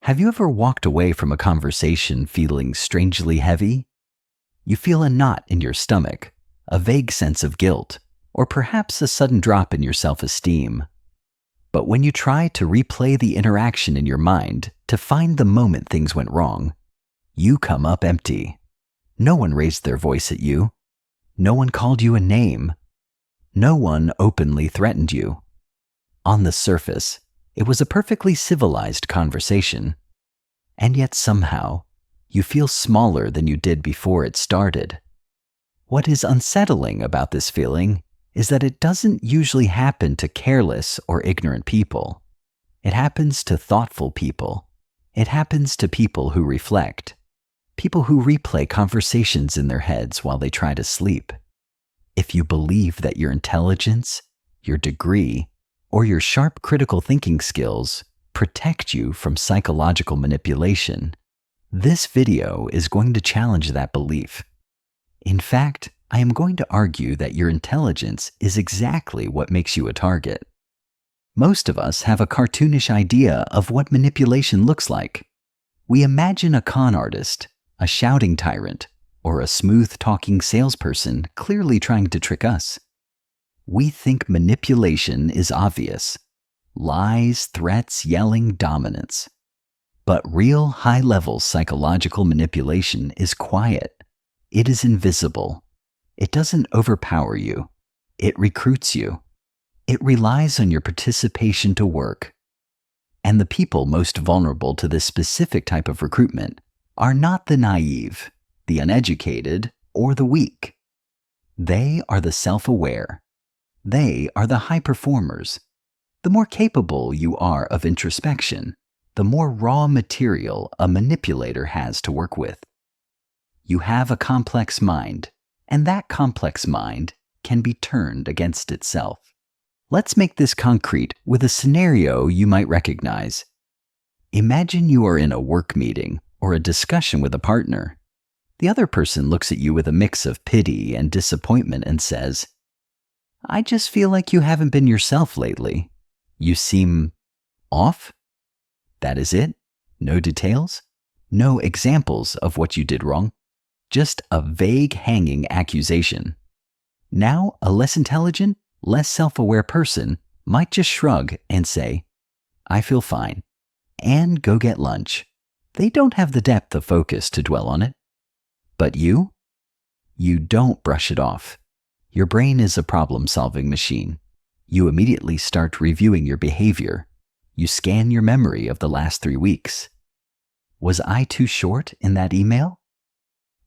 Have you ever walked away from a conversation feeling strangely heavy? You feel a knot in your stomach, a vague sense of guilt, or perhaps a sudden drop in your self-esteem. But when you try to replay the interaction in your mind to find the moment things went wrong, you come up empty. No one raised their voice at you. No one called you a name. No one openly threatened you. On the surface, it was a perfectly civilized conversation. And yet somehow, you feel smaller than you did before it started. What is unsettling about this feeling is that it doesn't usually happen to careless or ignorant people. It happens to thoughtful people. It happens to people who reflect. People who replay conversations in their heads while they try to sleep. If you believe that your intelligence, your degree, or your sharp critical thinking skills protect you from psychological manipulation, this video is going to challenge that belief. In fact, I am going to argue that your intelligence is exactly what makes you a target. Most of us have a cartoonish idea of what manipulation looks like. We imagine a con artist, a shouting tyrant, or a smooth-talking salesperson clearly trying to trick us. We think manipulation is obvious. Lies, threats, yelling, dominance. But real high-level psychological manipulation is quiet. It is invisible. It doesn't overpower you. It recruits you. It relies on your participation to work. And the people most vulnerable to this specific type of recruitment are not the naive, the uneducated, or the weak. They are the self-aware. They are the high performers. The more capable you are of introspection, the more raw material a manipulator has to work with. You have a complex mind, and that complex mind can be turned against itself. Let's make this concrete with a scenario you might recognize. Imagine you are in a work meeting or a discussion with a partner. The other person looks at you with a mix of pity and disappointment and says, "I just feel like you haven't been yourself lately. You seem off." That is it? No details? No examples of what you did wrong? Just a vague hanging accusation. Now, a less intelligent, less self-aware person might just shrug and say, "I feel fine," and go get lunch. They don't have the depth of focus to dwell on it. But you? You don't brush it off. Your brain is a problem-solving machine. You immediately start reviewing your behavior. You scan your memory of the last 3 weeks. Was I too short in that email?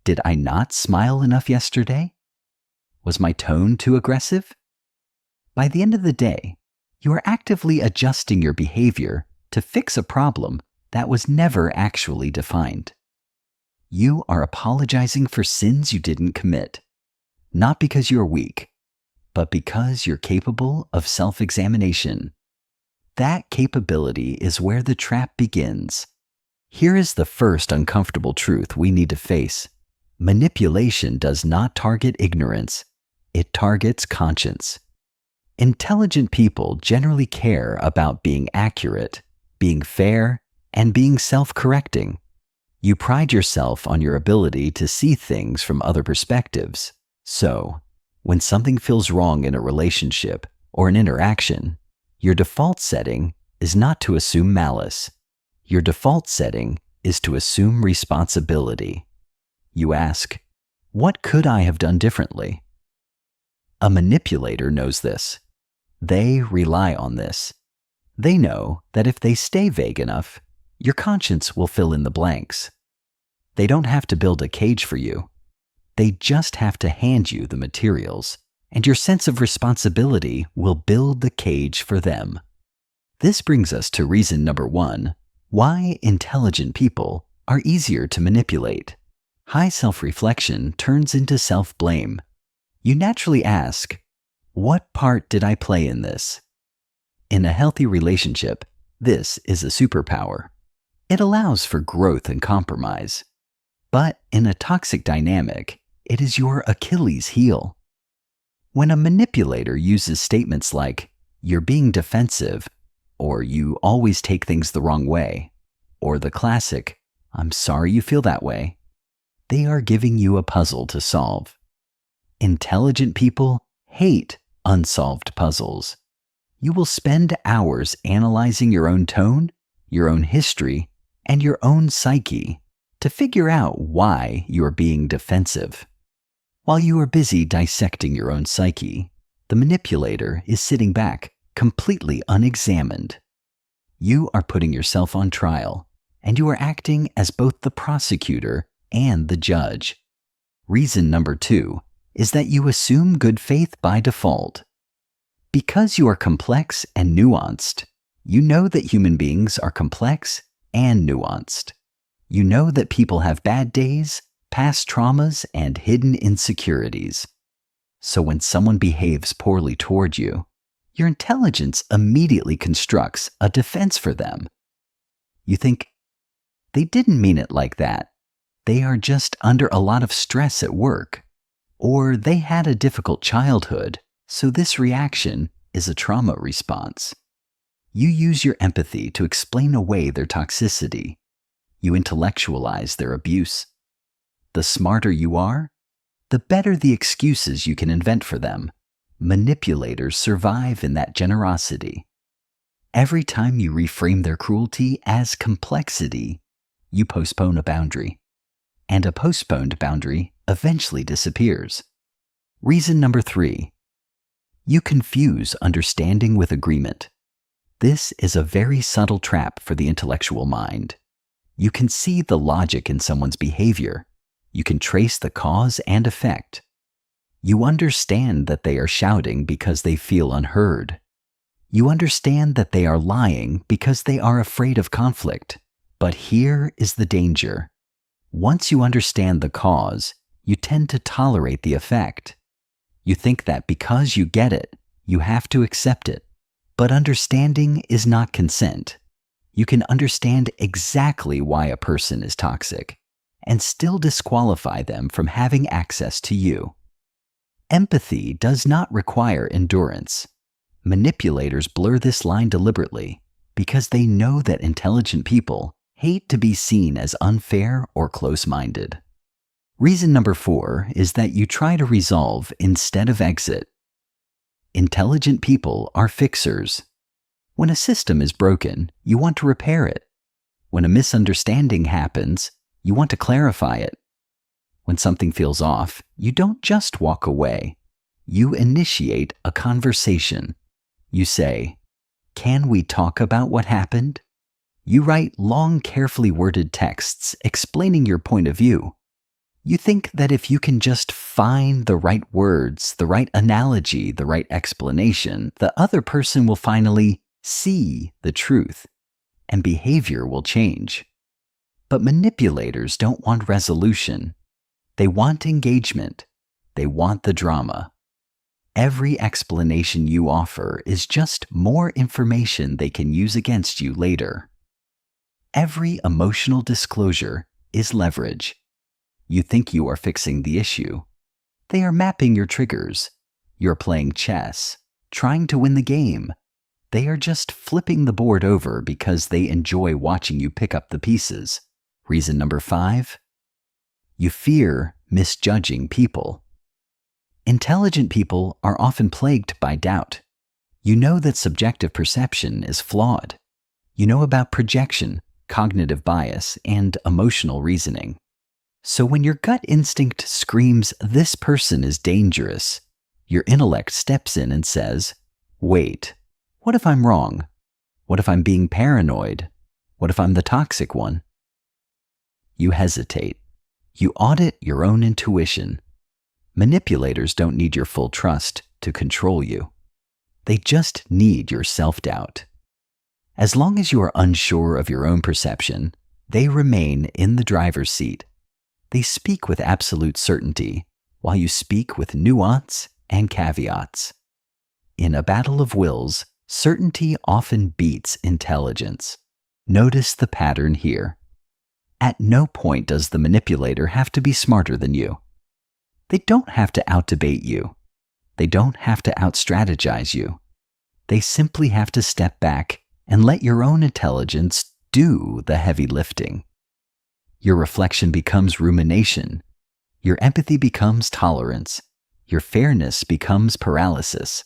Did I not smile enough yesterday? Was my tone too aggressive? By the end of the day, you are actively adjusting your behavior to fix a problem that was never actually defined. You are apologizing for sins you didn't commit, not because you're weak, but because you're capable of self-examination. That capability is where the trap begins. Here is the first uncomfortable truth we need to face. Manipulation does not target ignorance. It targets conscience. Intelligent people generally care about being accurate, being fair, and being self-correcting. You pride yourself on your ability to see things from other perspectives. So, when something feels wrong in a relationship or an interaction, your default setting is not to assume malice. Your default setting is to assume responsibility. You ask, "What could I have done differently?" A manipulator knows this. They rely on this. They know that if they stay vague enough, your conscience will fill in the blanks. They don't have to build a cage for you. They just have to hand you the materials, and your sense of responsibility will build the cage for them. This brings us to reason number 1, why intelligent people are easier to manipulate. High self-reflection turns into self-blame. You naturally ask, "What part did I play in this?" In a healthy relationship, this is a superpower. It allows for growth and compromise. But in a toxic dynamic, it is your Achilles heel. When a manipulator uses statements like, "You're being defensive," or "You always take things the wrong way," or the classic, "I'm sorry you feel that way." They are giving you a puzzle to solve. Intelligent people hate unsolved puzzles. You will spend hours analyzing your own tone, your own history, and your own psyche to figure out why you are being defensive. While you are busy dissecting your own psyche, the manipulator is sitting back, completely unexamined. You are putting yourself on trial, and you are acting as both the prosecutor and the judge. Reason number 2 is that you assume good faith by default. Because you are complex and nuanced, you know that human beings are complex and nuanced. You know that people have bad days, past traumas, and hidden insecurities. So when someone behaves poorly toward you, your intelligence immediately constructs a defense for them. You think, they didn't mean it like that. They are just under a lot of stress at work. Or they had a difficult childhood, so this reaction is a trauma response. You use your empathy to explain away their toxicity. You intellectualize their abuse. The smarter you are, the better the excuses you can invent for them. Manipulators survive in that generosity. Every time you reframe their cruelty as complexity, you postpone a boundary. And a postponed boundary eventually disappears. Reason number 3. You confuse understanding with agreement. This is a very subtle trap for the intellectual mind. You can see the logic in someone's behavior. You can trace the cause and effect. You understand that they are shouting because they feel unheard. You understand that they are lying because they are afraid of conflict. But here is the danger. Once you understand the cause, you tend to tolerate the effect. You think that because you get it, you have to accept it. But understanding is not consent. You can understand exactly why a person is toxic and still disqualify them from having access to you. Empathy does not require endurance. Manipulators blur this line deliberately because they know that intelligent people hate to be seen as unfair or close-minded. Reason number 4 is that you try to resolve instead of exit. Intelligent people are fixers. When a system is broken, you want to repair it. When a misunderstanding happens, you want to clarify it. When something feels off, you don't just walk away. You initiate a conversation. You say, "Can we talk about what happened?" You write long, carefully worded texts explaining your point of view. You think that if you can just find the right words, the right analogy, the right explanation, the other person will finally see the truth, and behavior will change. But manipulators don't want resolution. They want engagement. They want the drama. Every explanation you offer is just more information they can use against you later. Every emotional disclosure is leverage. You think you are fixing the issue. They are mapping your triggers. You're playing chess, trying to win the game. They are just flipping the board over because they enjoy watching you pick up the pieces. Reason number 5. You fear misjudging people. Intelligent people are often plagued by doubt. You know that subjective perception is flawed. You know about projection, cognitive bias, and emotional reasoning. So when your gut instinct screams, "This person is dangerous," your intellect steps in and says, "Wait, what if I'm wrong? What if I'm being paranoid? What if I'm the toxic one?" You hesitate. You audit your own intuition. Manipulators don't need your full trust to control you. They just need your self-doubt. As long as you are unsure of your own perception, they remain in the driver's seat. They speak with absolute certainty, while you speak with nuance and caveats. In a battle of wills, certainty often beats intelligence. Notice the pattern here. At no point does the manipulator have to be smarter than you. They don't have to out-debate you. They don't have to out-strategize you. They simply have to step back and let your own intelligence do the heavy lifting. Your reflection becomes rumination. Your empathy becomes tolerance. Your fairness becomes paralysis.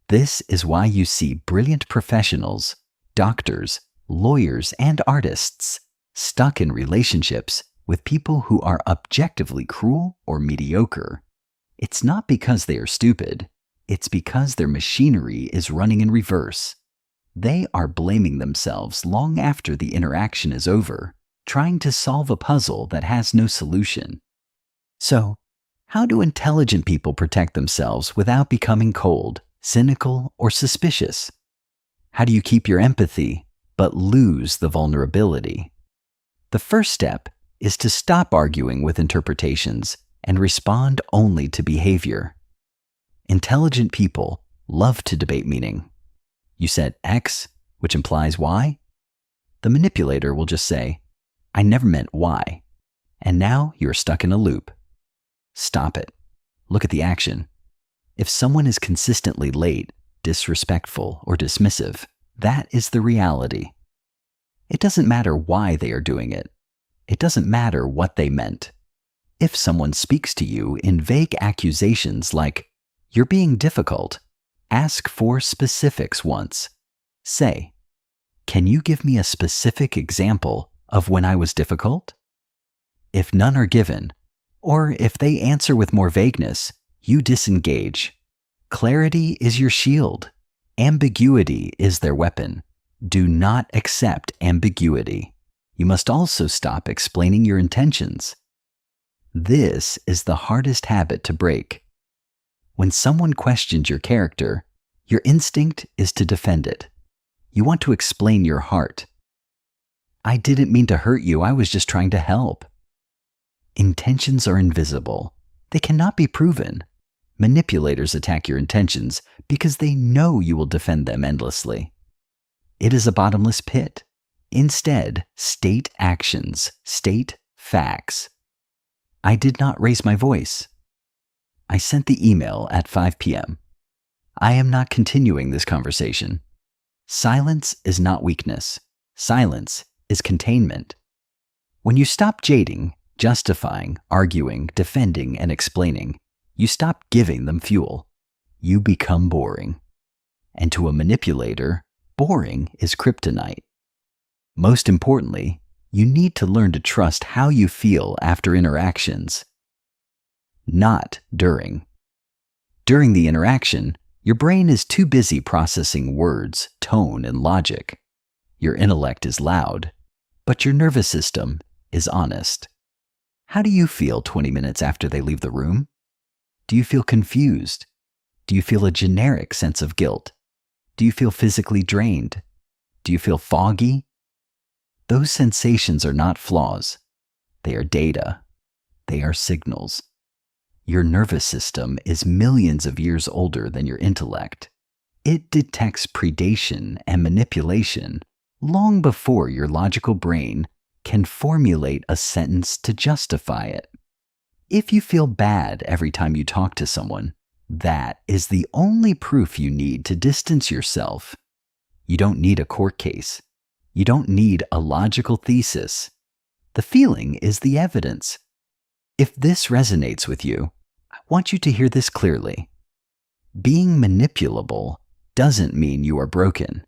This is why you see brilliant professionals, doctors, lawyers, and artists stuck in relationships with people who are objectively cruel or mediocre. It's not because they are stupid. It's because their machinery is running in reverse. They are blaming themselves long after the interaction is over, trying to solve a puzzle that has no solution. So, how do intelligent people protect themselves without becoming cold, cynical, or suspicious? How do you keep your empathy but lose the vulnerability? The first step is to stop arguing with interpretations and respond only to behavior. Intelligent people love to debate meaning. You said X, which implies Y? The manipulator will just say, I never meant Y. And now you're stuck in a loop. Stop it. Look at the action. If someone is consistently late, disrespectful, or dismissive, that is the reality. It doesn't matter why they are doing it. It doesn't matter what they meant. If someone speaks to you in vague accusations like, you're being difficult, ask for specifics once. Say, can you give me a specific example of when I was difficult? If none are given, or if they answer with more vagueness, you disengage. Clarity is your shield. Ambiguity is their weapon. Do not accept ambiguity. You must also stop explaining your intentions. This is the hardest habit to break. When someone questions your character, your instinct is to defend it. You want to explain your heart. I didn't mean to hurt you, I was just trying to help. Intentions are invisible. They cannot be proven. Manipulators attack your intentions because they know you will defend them endlessly. It is a bottomless pit. Instead, state actions, state facts. I did not raise my voice. I sent the email at 5 p.m. I am not continuing this conversation. Silence is not weakness. Silence is containment. When you stop jading, justifying, arguing, defending, and explaining, you stop giving them fuel. You become boring. And to a manipulator, boring is kryptonite. Most importantly, you need to learn to trust how you feel after interactions, not during. During the interaction, your brain is too busy processing words, tone, and logic. Your intellect is loud, but your nervous system is honest. How do you feel 20 minutes after they leave the room? Do you feel confused? Do you feel a generic sense of guilt? Do you feel physically drained? Do you feel foggy? Those sensations are not flaws. They are data. They are signals. Your nervous system is millions of years older than your intellect. It detects predation and manipulation long before your logical brain can formulate a sentence to justify it. If you feel bad every time you talk to someone, that is the only proof you need to distance yourself. You don't need a court case. You don't need a logical thesis. The feeling is the evidence. If this resonates with you, I want you to hear this clearly. Being manipulable doesn't mean you are broken.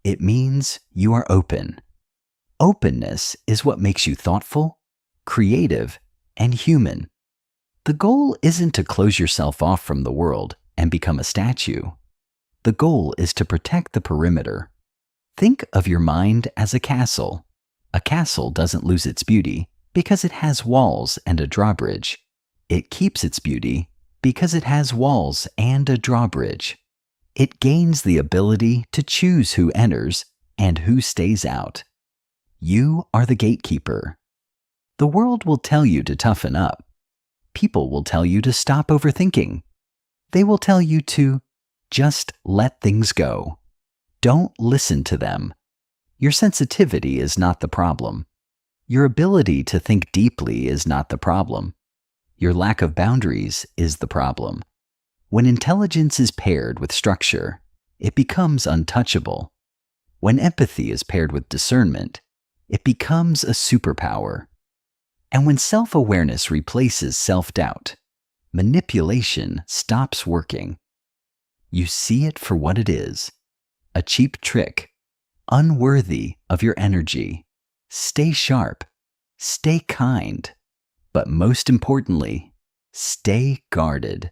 It means you are open. Openness is what makes you thoughtful, creative, and human. The goal isn't to close yourself off from the world and become a statue. The goal is to protect the perimeter. Think of your mind as a castle. A castle doesn't lose its beauty because it has walls and a drawbridge. It keeps its beauty because it has walls and a drawbridge. It gains the ability to choose who enters and who stays out. You are the gatekeeper. The world will tell you to toughen up. People will tell you to stop overthinking. They will tell you to just let things go. Don't listen to them. Your sensitivity is not the problem. Your ability to think deeply is not the problem. Your lack of boundaries is the problem. When intelligence is paired with structure, it becomes untouchable. When empathy is paired with discernment, it becomes a superpower. And when self-awareness replaces self-doubt, manipulation stops working. You see it for what it is, a cheap trick, unworthy of your energy. Stay sharp, stay kind, but most importantly, stay guarded.